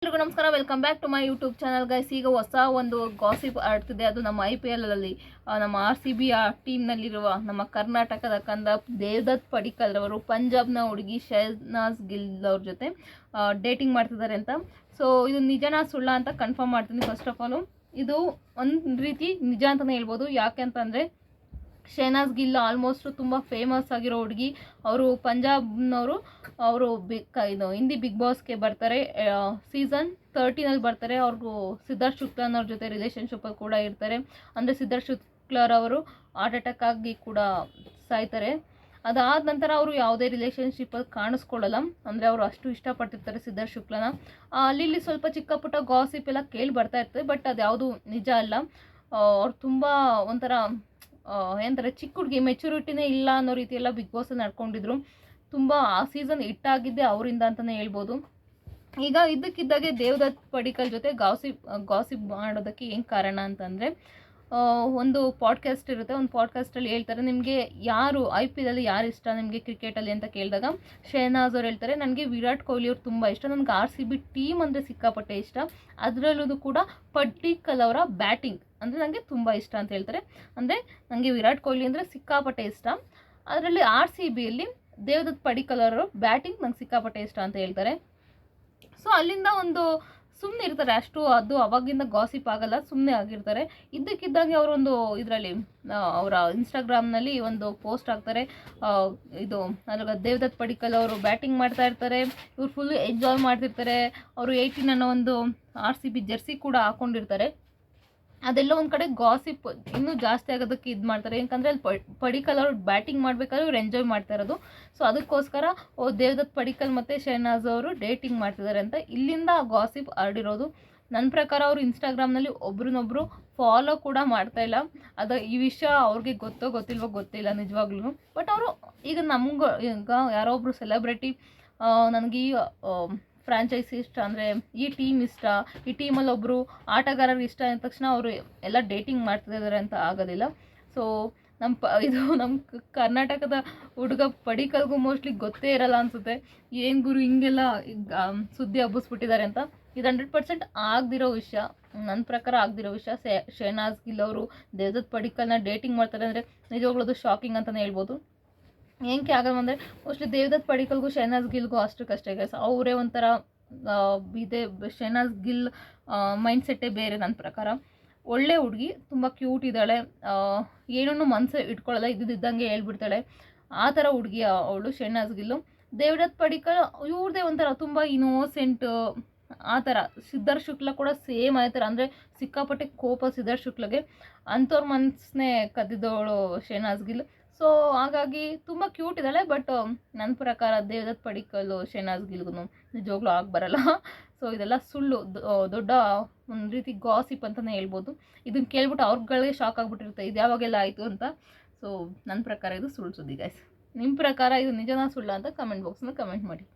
ಎಲ್ರಿಗೂ ನಮಸ್ಕಾರ, welcome back to my YouTube channel guys. ಈಗ ಹೊಸ ಒಂದು ಗಾಸಿಪ್ ಆಡ್ತಿದೆ. ಅದು ನಮ್ಮ IPL ಅಲ್ಲಿ ನಮ್ಮ RCB ಟೀಮ್ನಲ್ಲಿರುವ ನಮ್ಮ ಕರ್ನಾಟಕದ ಕಂದ ದೇವದತ್ ಪಡಿಕ್ಕಲ್ ಅವರು ಪಂಜಾಬ್ನ ಹುಡುಗಿ ಶಹನಾಜ್ ಗಿಲ್ ಅವ್ರ ಜೊತೆ ಡೇಟಿಂಗ್ ಮಾಡ್ತಿದ್ದಾರೆ ಅಂತ. ಸೊ ಇದು ನಿಜನಾ ಸುಳ್ಳ ಅಂತ ಕನ್ಫರ್ಮ್ ಮಾಡ್ತೀನಿ. ಫಸ್ಟ್ ಆಫ್ ಆಲ್ ಇದು ಒಂದು ರೀತಿ ನಿಜ ಅಂತಲೇ ಹೇಳ್ಬೋದು. ಯಾಕೆ ಅಂತಂದರೆ ಶಹನಾಜ್ ಗಿಲ್ ಆಲ್ಮೋಸ್ಟ್ ತುಂಬ ಫೇಮಸ್ ಆಗಿರೋ ಹುಡುಗಿ. ಅವರು ಪಂಜಾಬ್ನವರು. ಅವರು ಇದು ಹಿಂದಿ ಬಿಗ್ ಬಾಸ್ಗೆ ಬರ್ತಾರೆ. ಸೀಸನ್ 13 ಬರ್ತಾರೆ. ಅವ್ರಿಗೂ ಸಿದ್ಧಾರ್ಥ್ ಶುಕ್ಲನವ್ರ ಜೊತೆ ರಿಲೇಷನ್ಶಿಪ್ಪಲ್ಲಿ ಕೂಡ ಇರ್ತಾರೆ. ಅಂದರೆ ಸಿದ್ಧಾರ್ಥ್ ಶುಕ್ಲರವರು ಹಾರ್ಟ್ ಅಟ್ಯಾಕ್ ಆಗಿ ಕೂಡ ಸಾಯ್ತಾರೆ. ಅದಾದ ನಂತರ ಅವರು ಯಾವುದೇ ರಿಲೇಷನ್ಶಿಪ್ಪಲ್ಲಿ ಕಾಣಿಸ್ಕೊಳ್ಳಲ್ಲ. ಅಂದರೆ ಅವರು ಅಷ್ಟು ಇಷ್ಟಪಟ್ಟಿರ್ತಾರೆ ಸಿದ್ಧಾರ್ಥ್ ಶುಕ್ಲನ. ಅಲ್ಲಿ ಸ್ವಲ್ಪ ಚಿಕ್ಕ ಪುಟ್ಟ ಗಾಸಿಪ್ ಎಲ್ಲ ಕೇಳಿ ಬರ್ತಾ ಇರ್ತದೆ. ಬಟ್ ಅದು ಯಾವುದು ನಿಜ ಅಲ್ಲ. ಅವ್ರು ತುಂಬ ಒಂಥರ ಏನಂತಾರೆ, ಚಿಕ್ಕ ಹುಡುಗಿ, ಮೆಚುರಿಟಿನೇ ಇಲ್ಲ ಅನ್ನೋ ರೀತಿ ಎಲ್ಲ ಬಿಗ್ ಬಾಸಲ್ಲಿ ನಡ್ಕೊಂಡಿದ್ರು. ತುಂಬ ಆ ಸೀಸನ್ ಹಿಟ್ಟಾಗಿದ್ದೆ ಅವರಿಂದ ಅಂತಲೇ ಹೇಳ್ಬೋದು. ಈಗ ಇದ್ದಕ್ಕಿದ್ದಾಗೆ ದೇವದತ್ ಪಡಿಕ್ಕಲ್ ಜೊತೆ ಗಾಸಿಪ್ ಮಾಡೋದಕ್ಕೆ ಏನು ಕಾರಣ ಅಂತಂದರೆ, ಒಂದು ಪಾಡ್ಕಾಸ್ಟ್ ಇರುತ್ತೆ. ಒಂದು ಪಾಡ್ಕಾಸ್ಟಲ್ಲಿ ಹೇಳ್ತಾರೆ, ನಿಮಗೆ ಯಾರು IPL ಯಾರು ಇಷ್ಟ ನಿಮಗೆ ಕ್ರಿಕೆಟಲ್ಲಿ ಅಂತ ಕೇಳಿದಾಗ ಶಹನಾಜ್ ಅವ್ರು ಹೇಳ್ತಾರೆ, ನನಗೆ ವಿರಾಟ್ ಕೊಹ್ಲಿ ಅವ್ರು ತುಂಬ ಇಷ್ಟ. ನನಗೆ RCB ಟೀಮ್ ಅಂದರೆ ಸಿಕ್ಕಾಪಟ್ಟೆ ಇಷ್ಟ. ಅದರಲ್ಲೂ ಕೂಡ ಪಡಿಕ್ಕಲ್ ಅವರ ಬ್ಯಾಟಿಂಗ್ ಅಂದರೆ ನನಗೆ ತುಂಬ ಇಷ್ಟ ಅಂತ ಹೇಳ್ತಾರೆ. ಅಂದರೆ ನನಗೆ ವಿರಾಟ್ ಕೊಹ್ಲಿ ಅಂದರೆ ಸಿಕ್ಕಾಪಟ್ಟೆ ಇಷ್ಟ. ಅದರಲ್ಲಿ RCBಯಲ್ಲಿ ದೇವದತ್ ಪಡಿಕ್ಕಲ್ ಅವರು ಬ್ಯಾಟಿಂಗ್ ನಂಗೆ ಸಿಕ್ಕಾಪಟ್ಟೆ ಇಷ್ಟ ಅಂತ ಹೇಳ್ತಾರೆ. ಸೊ ಅಲ್ಲಿಂದ ಒಂದು ಸುಮ್ಮನೆ ಇರ್ತಾರೆ. ಅಷ್ಟು ಅದು ಅವಾಗಿಂದ ಗಾಸಿಪ್ ಆಗಲ್ಲ, ಸುಮ್ಮನೆ ಆಗಿರ್ತಾರೆ. ಇದ್ದಕ್ಕಿದ್ದಂಗೆ ಅವರೊಂದು ಇದರಲ್ಲಿ ಅವರ ಇನ್ಸ್ಟಾಗ್ರಾಮ್ನಲ್ಲಿ ಒಂದು ಪೋಸ್ಟ್ ಹಾಕ್ತಾರೆ. ಇದು ಅದ್ರಾಗ ದೇವದತ್ ಪಡಿಕ್ಕಲ್ ಅವರು ಬ್ಯಾಟಿಂಗ್ ಮಾಡ್ತಾ ಇರ್ತಾರೆ. ಇವ್ರು ಫುಲ್ ಎಂಜಾಯ್ ಮಾಡ್ತಿರ್ತಾರೆ. ಅವರು 18 ಅನ್ನೋ ಒಂದು RCB ಜೆರ್ಸಿ ಕೂಡ ಹಾಕ್ಕೊಂಡಿರ್ತಾರೆ. ಅದೆಲ್ಲ ಒಂದು ಕಡೆ ಗಾಸಿಪ್ ಇನ್ನೂ ಜಾಸ್ತಿ ಆಗೋದಕ್ಕೆ ಇದು ಮಾಡ್ತಾರೆ. ಯಾಕಂದರೆ ಅಲ್ಲಿ ಪಡಿಕ್ಕಲ್ ಅವರು ಬ್ಯಾಟಿಂಗ್ ಮಾಡಬೇಕಾದ್ರೆ ಇವ್ರು ಎಂಜಾಯ್ ಮಾಡ್ತಾ ಇರೋದು. ಸೊ ಅದಕ್ಕೋಸ್ಕರ ದೇವದತ್ ಪಡಿಕ್ಕಲ್ ಮತ್ತು ಶಹನಾಜ್ ಅವರು ಡೇಟಿಂಗ್ ಮಾಡ್ತಿದ್ದಾರೆ ಅಂತ ಇಲ್ಲಿಂದ ಗಾಸಿಪ್ ಹರಡಿರೋದು. ನನ್ನ ಪ್ರಕಾರ ಅವರು ಇನ್ಸ್ಟಾಗ್ರಾಮ್ನಲ್ಲಿ ಒಬ್ರನ್ನೊಬ್ರು ಫಾಲೋ ಕೂಡ ಮಾಡ್ತಾ ಇಲ್ಲ. ಈ ವಿಷಯ ಅವ್ರಿಗೆ ಗೊತ್ತಿಲ್ವೋ ಗೊತ್ತಿಲ್ಲ ನಿಜವಾಗ್ಲೂ. ಬಟ್ ಅವರು ಈಗ ಈಗ ಯಾರೋ ಒಬ್ಬರು ಸೆಲೆಬ್ರಿಟಿ ನನಗೆ ಈ ಫ್ರಾಂಚೈಸಿ ಇಷ್ಟ, ಅಂದರೆ ಈ ಟೀಮ್ ಇಷ್ಟ, ಈ ಟೀಮಲ್ಲಿ ಒಬ್ಬರು ಆಟಗಾರರು ಇಷ್ಟ ಅಂದ ತಕ್ಷಣ ಅವರು ಎಲ್ಲ ಡೇಟಿಂಗ್ ಮಾಡ್ತಿದ್ದಾರೆ ಅಂತ ಆಗೋದಿಲ್ಲ. ಸೊ ನಮ್ಮ ಕರ್ನಾಟಕದ ಹುಡುಗ ಪಡಿಕ್ಕಲ್ಗೂ ಮೋಸ್ಟ್ಲಿ ಗೊತ್ತೇ ಇರಲ್ಲ ಅನಿಸುತ್ತೆ, ಏನು ಗುರು ಹಿಂಗೆಲ್ಲ ಸುದ್ದಿ ಹಬ್ಬಿಸ್ಬಿಟ್ಟಿದ್ದಾರೆ ಅಂತ. ಇದು 100% ಆಗದಿರೋ ವಿಷಯ. ನನ್ನ ಪ್ರಕಾರ ಆಗದಿರೋ ವಿಷಯ. ಶಹನಾಜ್ ಗಿಲ್ ಅವರು ದೇವದತ್ ಪಡಿಕ್ಕಲ್ನ ಡೇಟಿಂಗ್ ಮಾಡ್ತಾರೆ ಅಂದರೆ ನಿಜವಾಗ್ಲೂ ಅದು ಶಾಕಿಂಗ್ ಅಂತಲೇ ಹೇಳ್ಬೋದು. ಏನಕ್ಕೆ ಆಗಲ್ಲ ಅಂದರೆ ಮೋಸ್ಟ್ಲಿ ದೇವದತ್ ಪಡಿಕ್ಕಲ್ಗೂ ಶಹನಾಜ್ ಗಿಲ್ಗೂ ಅಷ್ಟಕ್ಕಷ್ಟೇ ಗೈಸ್. ಅವರೇ ಒಂಥರ ಇದೆ. ಶಹನಾಜ್ ಗಿಲ್ ಮೈಂಡ್ಸೆಟ್ಟೇ ಬೇರೆ ನನ್ನ ಪ್ರಕಾರ. ಒಳ್ಳೆ ಹುಡುಗಿ, ತುಂಬ ಕ್ಯೂಟ್ ಇದ್ದಾಳೆ. ಏನೂ ಮನಸ್ಸು ಇಟ್ಕೊಳ್ಳಲ್ಲ, ಇದ್ದಂಗೆ ಹೇಳ್ಬಿಡ್ತಾಳೆ. ಆ ಥರ ಹುಡುಗಿ ಅವಳು ಶಹನಾಜ್ ಗಿಲ್ಲು. ದೇವದತ್ ಪಡಿಕ್ಕಲ್ ಇವ್ರದ್ದೇ ಒಂಥರ ತುಂಬ ಇನೋಸೆಂಟ್ ಆ ಥರ. ಸಿದ್ಧಾರ್ಥ್ ಶುಕ್ಲ ಕೂಡ ಸೇಮ್ ಆ ಥರ. ಅಂದರೆ ಸಿಕ್ಕಾಪಟ್ಟೆ ಕೋಪ ಸಿದ್ಧಾರ್ಥ್ ಶುಕ್ಲಗೆ. ಅಂಥವ್ರ ಮನಸ್ಸನ್ನೇ ಕದ್ದಿದ್ದವಳು ಶಹನಾಜ್ ಗಿಲ್. ಸೊ ಹಾಗಾಗಿ ತುಂಬ ಕ್ಯೂಟ್ ಇದ್ದಾಳೆ. ಬಟ್ ನನ್ನ ಪ್ರಕಾರ ದೇವದತ್ ಪಡಿಕ್ಕಲ್ ಶಹನಾಜ್ ಗಿಲ್ಗೂ ನಿಜವಾಗ್ಲೂ ಬರಲ್ಲ. ಸೊ ಇದೆಲ್ಲ ಸುಳ್ಳು, ದೊಡ್ಡ ಒಂದು ರೀತಿ ಗಾಸಿಪ್ ಅಂತಲೇ ಹೇಳ್ಬೋದು. ಇದನ್ನು ಕೇಳ್ಬಿಟ್ಟು ಅವ್ರಗಳಿಗೆ ಶಾಕ್ ಆಗಿಬಿಟ್ಟಿರುತ್ತೆ, ಇದು ಯಾವಾಗೆಲ್ಲ ಆಯಿತು ಅಂತ. ಸೊ ನನ್ನ ಪ್ರಕಾರ ಇದು ಸುಳ್ಳು ಸುದ್ದಿ ಗೈಸ್. ನಿಮ್ಮ ಪ್ರಕಾರ ಇದು ನಿಜನಾ ಸುಳ್ಳ ಅಂತ ಕಮೆಂಟ್ ಬಾಕ್ಸ್ನ ಕಮೆಂಟ್ ಮಾಡಿ.